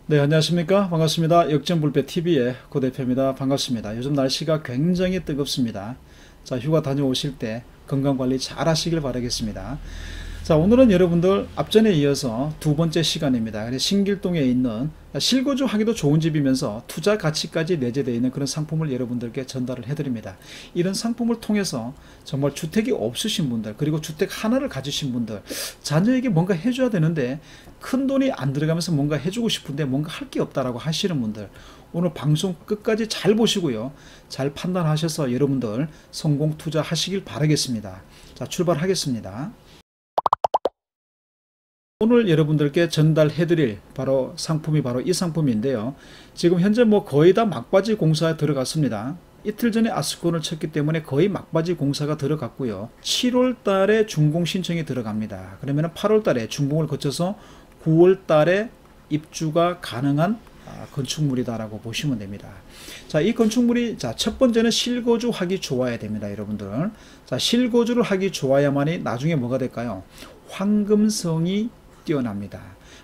네, 안녕하십니까. 반갑습니다. 역전불배TV의 고 대표입니다. 반갑습니다. 요즘 날씨가 굉장히 뜨겁습니다. 자, 휴가 다녀오실 때 건강관리 잘 하시길 바라겠습니다. 자, 오늘은 여러분들 앞전에 이어서 두 번째 시간입니다. 신길동에 있는 실거주 하기도 좋은 집이면서 투자 가치까지 내재되어 있는 그런 상품을 여러분들께 전달을 해드립니다. 이런 상품을 통해서 정말 주택이 없으신 분들, 그리고 주택 하나를 가지신 분들, 자녀에게 뭔가 해줘야 되는데 큰 돈이 안 들어가면서 뭔가 해주고 싶은데 뭔가 할 게 없다라고 하시는 분들, 오늘 방송 끝까지 잘 보시고요, 잘 판단하셔서 여러분들 성공 투자하시길 바라겠습니다. 자, 출발하겠습니다. 오늘 여러분들께 전달해드릴 바로 상품이 바로 이 상품인데요. 지금 현재 거의 다 막바지 공사에 들어갔습니다. 이틀 전에 아스콘을 쳤기 때문에 거의 막바지 공사가 들어갔고요. 7월 달에 준공 신청이 들어갑니다. 그러면 8월 달에 준공을 거쳐서 9월 달에 입주가 가능한 건축물이다라고 보시면 됩니다. 자, 이 건축물이, 첫 번째는 실거주 하기 좋아야 됩니다, 여러분들. 자, 실거주를 하기 좋아야만이 나중에 뭐가 될까요? 황금성이 뛰어납니다.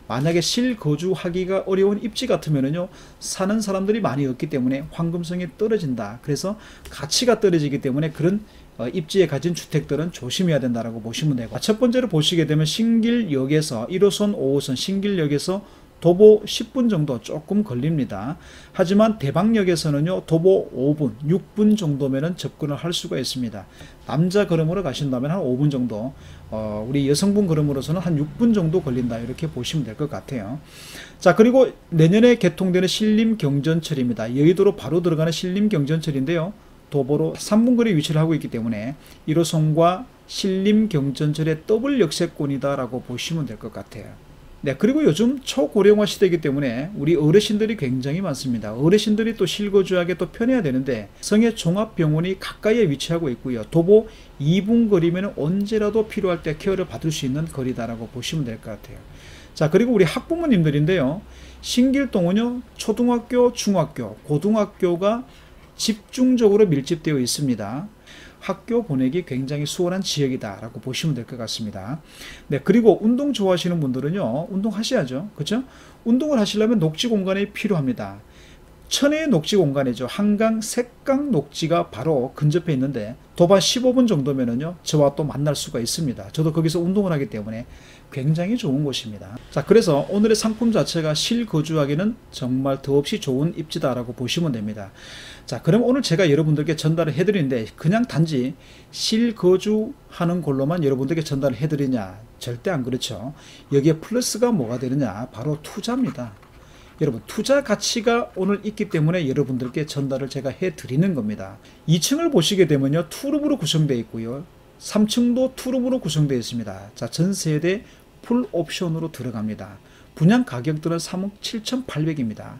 만약에 실거주하기가 어려운 입지 같으면요, 사는 사람들이 많이 없기 때문에 황금성이 떨어진다. 그래서 가치가 떨어지기 때문에 그런 입지에 가진 주택들은 조심해야 된다라고 보시면 되고, 첫 번째로 보시게 되면 신길역에서 1호선, 5호선 신길역에서 도보 10분 정도 조금 걸립니다. 하지만 대방역에서는요, 도보 5분, 6분 정도면 접근을 할 수가 있습니다. 남자 걸음으로 가신다면 한 5분 정도, 우리 여성분 걸음으로서는 한 6분 정도 걸린다, 이렇게 보시면 될 것 같아요. 자, 그리고 내년에 개통되는 신림경전철입니다. 여의도로 바로 들어가는 신림경전철인데요, 도보로 3분 거리 위치를 하고 있기 때문에 1호선과 신림경전철의 더블 역세권이다 라고 보시면 될 것 같아요. 네, 그리고 요즘 초고령화 시대이기 때문에 우리 어르신들이 굉장히 많습니다. 어르신들이 또 실거주하게 또 편해야 되는데 성해 종합병원이 가까이에 위치하고 있고요. 도보 2분 거리면 언제라도 필요할 때 케어를 받을 수 있는 거리다라고 보시면 될 것 같아요. 자, 그리고 우리 학부모님들인데요, 신길동은요, 초등학교, 중학교, 고등학교가 집중적으로 밀집되어 있습니다. 학교 보내기 굉장히 수월한 지역이다 라고 보시면 될 것 같습니다. 네, 그리고 운동 좋아하시는 분들은요, 운동하셔야죠. 그렇죠? 운동을 하시려면 녹지 공간이 필요합니다. 천혜의 녹지 공간이죠. 한강 색강 녹지가 바로 근접해 있는데 도보 15분 정도면은요, 저와 또 만날 수가 있습니다. 저도 거기서 운동을 하기 때문에 굉장히 좋은 곳입니다. 자, 그래서 오늘의 상품 자체가 실거주하기는 정말 더없이 좋은 입지다라고 보시면 됩니다. 자, 그럼 오늘 제가 여러분들께 전달을 해드리는데 그냥 단지 실거주하는 걸로만 여러분들께 전달을 해드리냐? 절대 안 그렇죠. 여기에 플러스가 뭐가 되느냐? 바로 투자입니다. 여러분, 투자 가치가 오늘 있기 때문에 여러분들께 전달을 제가 해드리는 겁니다. 2층을 보시게 되면요, 투룸으로 구성되어 있고요, 3층도 투룸으로 구성되어 있습니다. 자, 전세대 풀 옵션으로 들어갑니다. 분양 가격들은 3억 7,800입니다.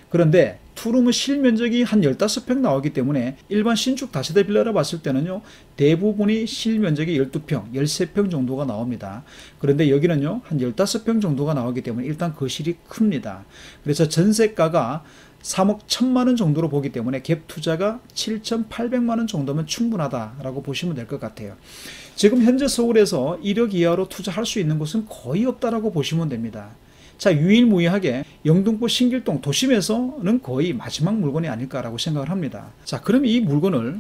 그런데 투룸은 실면적이 한 15평 나오기 때문에 일반 신축 다세대 빌라를 봤을 때는요, 대부분이 실면적이 12평, 13평 정도가 나옵니다. 그런데 여기는요, 한 15평 정도가 나오기 때문에 일단 거실이 큽니다. 그래서 전세가가 3억 1천만원 정도로 보기 때문에 갭 투자가 7,800만원 정도면 충분하다라고 보시면 될 것 같아요. 지금 현재 서울에서 1억 이하로 투자할 수 있는 곳은 거의 없다라고 보시면 됩니다. 자, 유일무이하게 영등포 신길동 도심에서는 거의 마지막 물건이 아닐까라고 생각을 합니다. 자, 그럼 이 물건을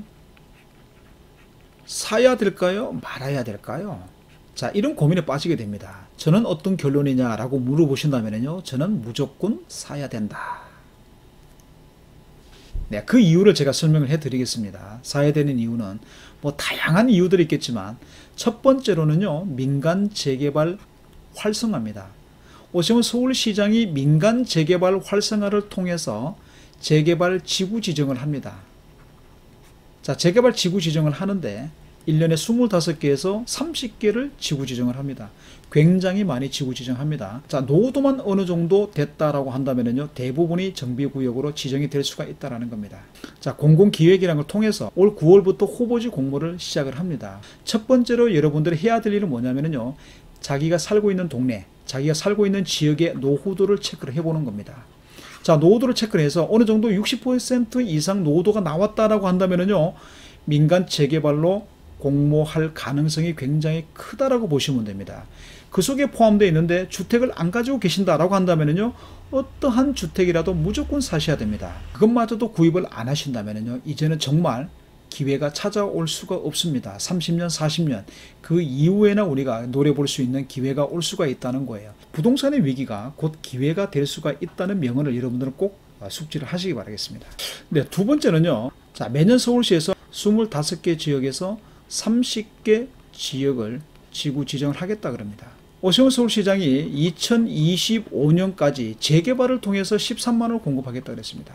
사야 될까요? 말아야 될까요? 자, 이런 고민에 빠지게 됩니다. 저는 어떤 결론이냐라고 물어보신다면요, 저는 무조건 사야 된다. 네, 그 이유를 제가 설명을 해드리겠습니다. 사야 되는 이유는 다양한 이유들이 있겠지만 첫 번째로는요, 민간 재개발 활성화입니다. 오시면 서울시장이 민간 재개발 활성화를 통해서 재개발 지구 지정을 합니다. 자, 재개발 지구 지정을 하는데 1년에 25개에서 30개를 지구 지정을 합니다. 굉장히 많이 지구 지정합니다. 자, 노후도만 어느 정도 됐다라고 한다면요, 대부분이 정비구역으로 지정이 될 수가 있다라는 겁니다. 자, 공공기획이라는 걸 통해서 올 9월부터 후보지 공모를 시작을 합니다. 첫 번째로 여러분들이 해야 될 일은 뭐냐면요, 자기가 살고 있는 동네, 자기가 살고 있는 지역의 노후도를 체크를 해보는 겁니다. 자, 노후도를 체크를 해서 어느 정도 60% 이상 노후도가 나왔다라고 한다면요, 민간 재개발로 공모할 가능성이 굉장히 크다라고 보시면 됩니다. 그 속에 포함되어 있는데 주택을 안 가지고 계신다라고 한다면요, 어떠한 주택이라도 무조건 사셔야 됩니다. 그것마저도 구입을 안 하신다면요, 이제는 정말 기회가 찾아올 수가 없습니다. 30년, 40년 그 이후에나 우리가 노려볼 수 있는 기회가 올 수가 있다는 거예요. 부동산의 위기가 곧 기회가 될 수가 있다는 명언을 여러분들은 꼭 숙지를 하시기 바라겠습니다. 네, 두 번째는요, 자, 매년 서울시에서 25개 지역에서 30개 지역을 지구 지정을 하겠다 그럽니다. 오세훈 서울시장이 2025년까지 재개발을 통해서 13만 호를 공급하겠다 그랬습니다.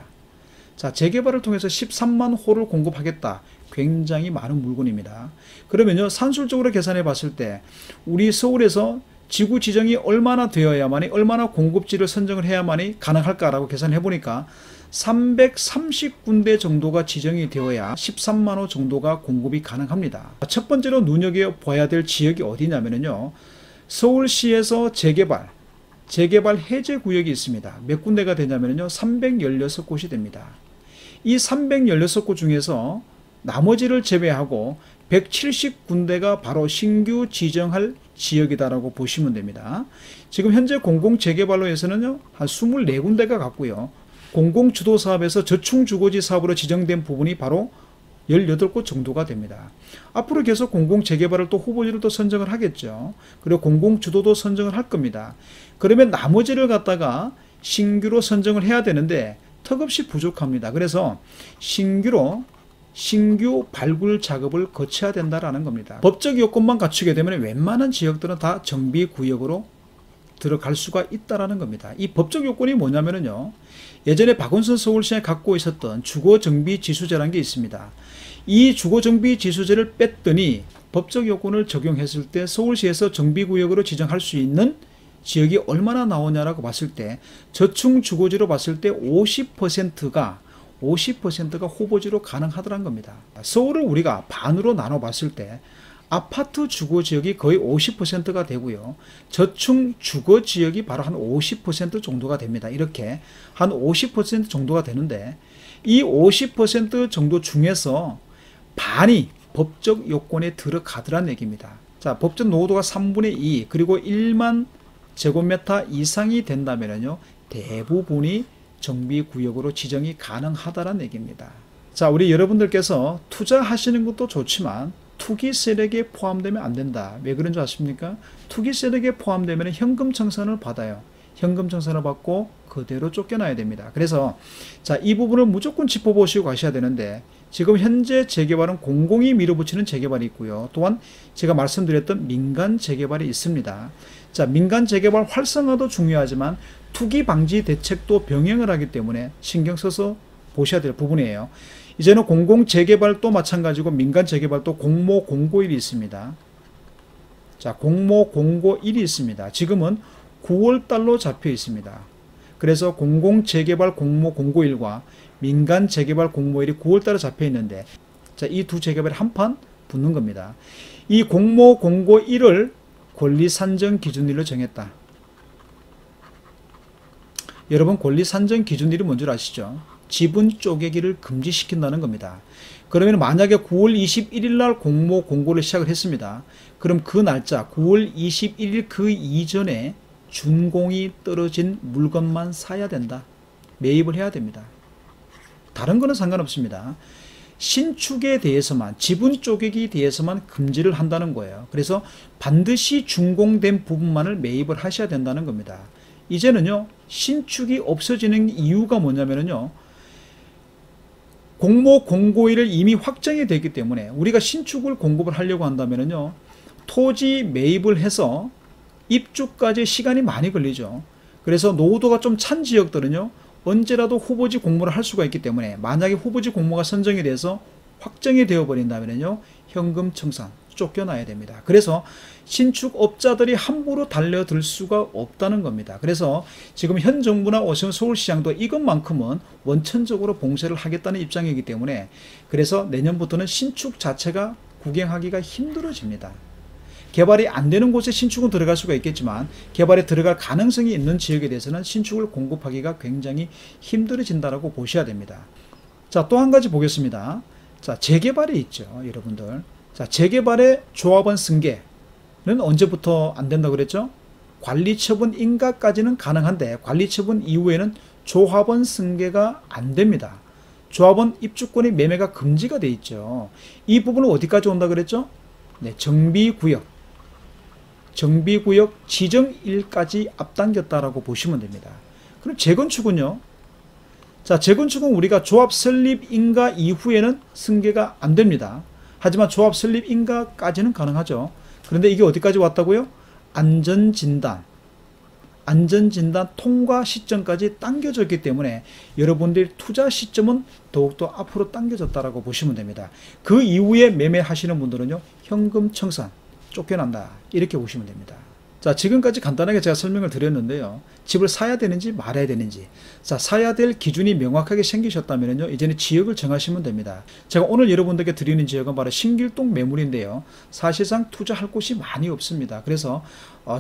자, 재개발을 통해서 13만 호를 공급하겠다. 굉장히 많은 물건입니다. 그러면요, 산술적으로 계산해 봤을 때 우리 서울에서 지구 지정이 얼마나 되어야만이, 얼마나 공급지를 선정을 해야만이 가능할까라고 계산해 보니까 330군데 정도가 지정이 되어야 13만 호 정도가 공급이 가능합니다. 첫 번째로 눈여겨봐야 될 지역이 어디냐면요, 서울시에서 재개발 해제 구역이 있습니다. 몇 군데가 되냐면요, 316곳이 됩니다. 이 316곳 중에서 나머지를 제외하고 170군데가 바로 신규 지정할 지역이다라고 보시면 됩니다. 지금 현재 공공재개발로 해서는요, 한 24군데가 갔고요. 공공주도사업에서 저층주거지 사업으로 지정된 부분이 바로 18곳 정도가 됩니다. 앞으로 계속 공공재개발을 또 후보지를 또 선정을 하겠죠. 그리고 공공주도도 선정을 할 겁니다. 그러면 나머지를 갖다가 신규로 선정을 해야 되는데 턱없이 부족합니다. 그래서 신규 발굴 작업을 거쳐야 된다라는 겁니다. 법적 요건만 갖추게 되면 웬만한 지역들은 다 정비구역으로 들어갈 수가 있다라는 겁니다. 이 법적 요건이 뭐냐면요, 예전에 박원순 서울시장이 갖고 있었던 주거정비지수제라는 게 있습니다. 이 주거정비지수제를 뺐더니 법적 요건을 적용했을 때 서울시에서 정비구역으로 지정할 수 있는 지역이 얼마나 나오냐라고 봤을 때 저층 주거지로 봤을 때 50%가 후보지로 가능하더란 겁니다. 서울을 우리가 반으로 나눠 봤을 때 아파트 주거지역이 거의 50%가 되고요, 저층 주거지역이 바로 한 50% 정도가 됩니다. 이렇게 한 50% 정도가 되는데 이 50% 정도 중에서 반이 법적 요건에 들어가더란 얘기입니다. 자, 법적 노후도가 3분의 2 그리고 1만 제곱미터 이상이 된다면요, 대부분이 정비구역으로 지정이 가능하다는 얘기입니다. 자, 우리 여러분들께서 투자하시는 것도 좋지만 투기 세력에 포함되면 안 된다. 왜 그런 줄 아십니까? 투기 세력에 포함되면 현금 청산을 받아요. 현금 청산을 받고 그대로 쫓겨나야 됩니다. 그래서 자, 이 부분을 무조건 짚어보시고 가셔야 되는데, 지금 현재 재개발은 공공이 밀어붙이는 재개발이 있고요, 또한 제가 말씀드렸던 민간 재개발이 있습니다. 자, 민간 재개발 활성화도 중요하지만 투기 방지 대책도 병행을 하기 때문에 신경 써서 보셔야 될 부분이에요. 이제는 공공 재개발도 마찬가지고 민간 재개발도 공모 공고일이 있습니다. 자, 공모 공고일이 있습니다. 지금은 9월달로 잡혀 있습니다. 그래서 공공 재개발 공모 공고일과 민간 재개발 공모일이 9월달에 잡혀 있는데, 자, 이 두 재개발이 한판 붙는 겁니다. 이 공모 공고일을 권리 산정 기준일로 정했다. 여러분, 권리 산정 기준일이 뭔지 아시죠? 지분 쪼개기를 금지시킨다는 겁니다. 그러면 만약에 9월 21일 날 공모 공고를 시작을 했습니다. 그럼 그 날짜 9월 21일 그 이전에 준공이 떨어진 물건만 사야 된다. 매입을 해야 됩니다. 다른 거는 상관없습니다. 신축에 대해서만, 지분 쪼개기에 대해서만 금지를 한다는 거예요. 그래서 반드시 준공된 부분만을 매입을 하셔야 된다는 겁니다. 이제는요, 신축이 없어지는 이유가 뭐냐면요, 공모 공고일을 이미 확정이 됐기 때문에 우리가 신축을 공급을 하려고 한다면요, 토지 매입을 해서 입주까지 시간이 많이 걸리죠. 그래서 노후도가 좀 찬 지역들은요, 언제라도 후보지 공모를 할 수가 있기 때문에 만약에 후보지 공모가 선정이 돼서 확정이 되어 버린다면요, 현금 청산, 쫓겨나야 됩니다. 그래서 신축업자들이 함부로 달려들 수가 없다는 겁니다. 그래서 지금 현 정부나 오세훈 서울시장도 이것만큼은 원천적으로 봉쇄를 하겠다는 입장이기 때문에, 그래서 내년부터는 신축 자체가 구경하기가 힘들어집니다. 개발이 안 되는 곳에 신축은 들어갈 수가 있겠지만 개발에 들어갈 가능성이 있는 지역에 대해서는 신축을 공급하기가 굉장히 힘들어진다라고 보셔야 됩니다. 자, 또 한 가지 보겠습니다. 자, 재개발이 있죠, 여러분들. 자, 재개발의 조합원 승계는 언제부터 안 된다고 그랬죠? 관리처분 인가까지는 가능한데 관리처분 이후에는 조합원 승계가 안 됩니다. 조합원 입주권의 매매가 금지가 돼 있죠. 이 부분은 어디까지 온다 그랬죠? 네, 정비구역 지정일까지 앞당겼다라고 보시면 됩니다. 그럼 재건축은요? 자, 재건축은 우리가 조합 설립 인가 이후에는 승계가 안 됩니다. 하지만 조합 설립 인가까지는 가능하죠. 그런데 이게 어디까지 왔다고요? 안전진단 통과 시점까지 당겨졌기 때문에 여러분들 투자 시점은 더욱더 앞으로 당겨졌다라고 보시면 됩니다. 그 이후에 매매하시는 분들은요, 현금 청산, 쫓겨난다, 이렇게 보시면 됩니다. 자, 지금까지 간단하게 제가 설명을 드렸는데요. 집을 사야 되는지 말아야 되는지. 자, 사야 될 기준이 명확하게 생기셨다면요, 이제는 지역을 정하시면 됩니다. 제가 오늘 여러분들께 드리는 지역은 바로 신길동 매물인데요. 사실상 투자할 곳이 많이 없습니다. 그래서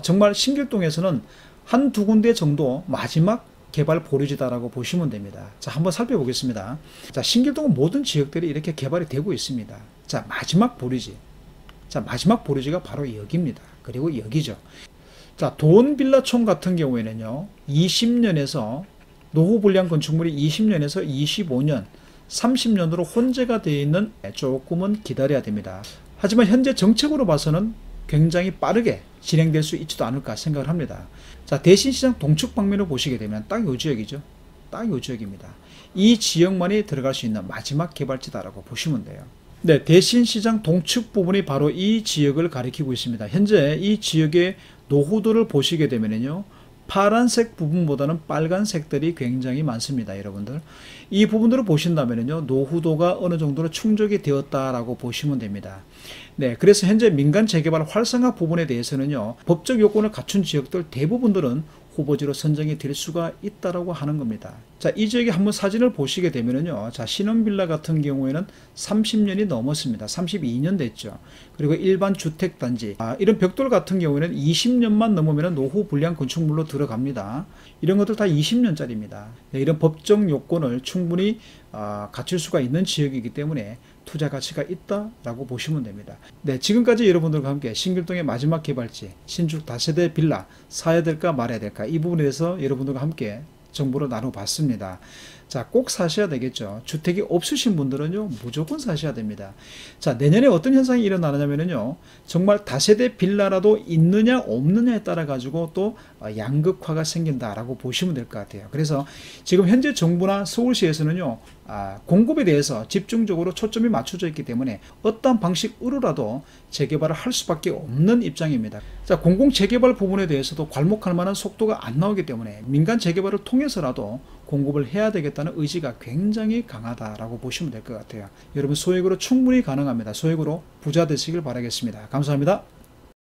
정말 신길동에서는 한두 군데 정도 마지막 개발 보류지다라고 보시면 됩니다. 자, 한번 살펴보겠습니다. 자, 신길동은 모든 지역들이 이렇게 개발이 되고 있습니다. 자, 마지막 보류지. 자, 마지막 보류지가 바로 여기입니다. 그리고 여기죠. 자, 도원빌라촌 같은 경우에는요, 20년에서 노후 불량 건축물이 20년에서 25년, 30년으로 혼재가 되어 있는 조금은 기다려야 됩니다. 하지만 현재 정책으로 봐서는 굉장히 빠르게 진행될 수 있지도 않을까 생각을 합니다. 자, 대신시장 동측 방면을 보시게 되면 딱 이 지역이죠. 딱 이 지역입니다. 이 지역만이 들어갈 수 있는 마지막 개발지다라고 보시면 돼요. 네, 대신시장 동측 부분이 바로 이 지역을 가리키고 있습니다. 현재 이 지역의 노후도를 보시게 되면요, 파란색 부분보다는 빨간색들이 굉장히 많습니다. 여러분들, 이 부분들을 보신다면요, 노후도가 어느 정도로 충족이 되었다라고 보시면 됩니다. 네, 그래서 현재 민간 재개발 활성화 부분에 대해서는요, 법적 요건을 갖춘 지역들 대부분들은 후보지로 선정이 될 수가 있다라고 하는 겁니다. 자, 이 지역에 한번 사진을 보시게 되면요, 자, 신혼빌라 같은 경우에는 30년이 넘었습니다. 32년 됐죠. 그리고 일반 주택단지, 이런 벽돌 같은 경우에는 20년만 넘으면 노후 불량 건축물로 들어갑니다. 이런 것들 다 20년짜리입니다. 네, 이런 법적 요건을 충분히 갖출 수가 있는 지역이기 때문에 투자 가치가 있다라고 보시면 됩니다. 네, 지금까지 여러분들과 함께 신길동의 마지막 개발지, 신축 다세대 빌라 사야 될까 말아야 될까, 이 부분에 대해서 여러분들과 함께 정보를 나눠봤습니다. 자, 꼭 사셔야 되겠죠. 주택이 없으신 분들은요, 무조건 사셔야 됩니다. 자, 내년에 어떤 현상이 일어나냐면요, 정말 다세대 빌라라도 있느냐 없느냐에 따라 가지고 또 양극화가 생긴다라고 보시면 될 것 같아요. 그래서 지금 현재 정부나 서울시에서는요, 공급에 대해서 집중적으로 초점이 맞춰져 있기 때문에 어떠한 방식으로라도 재개발을 할 수밖에 없는 입장입니다. 자, 공공 재개발 부분에 대해서도 괄목할 만한 속도가 안 나오기 때문에 민간 재개발을 통해서라도 공급을 해야 되겠다는 의지가 굉장히 강하다라고 보시면 될 것 같아요. 여러분, 소액으로 충분히 가능합니다. 소액으로 부자 되시길 바라겠습니다. 감사합니다.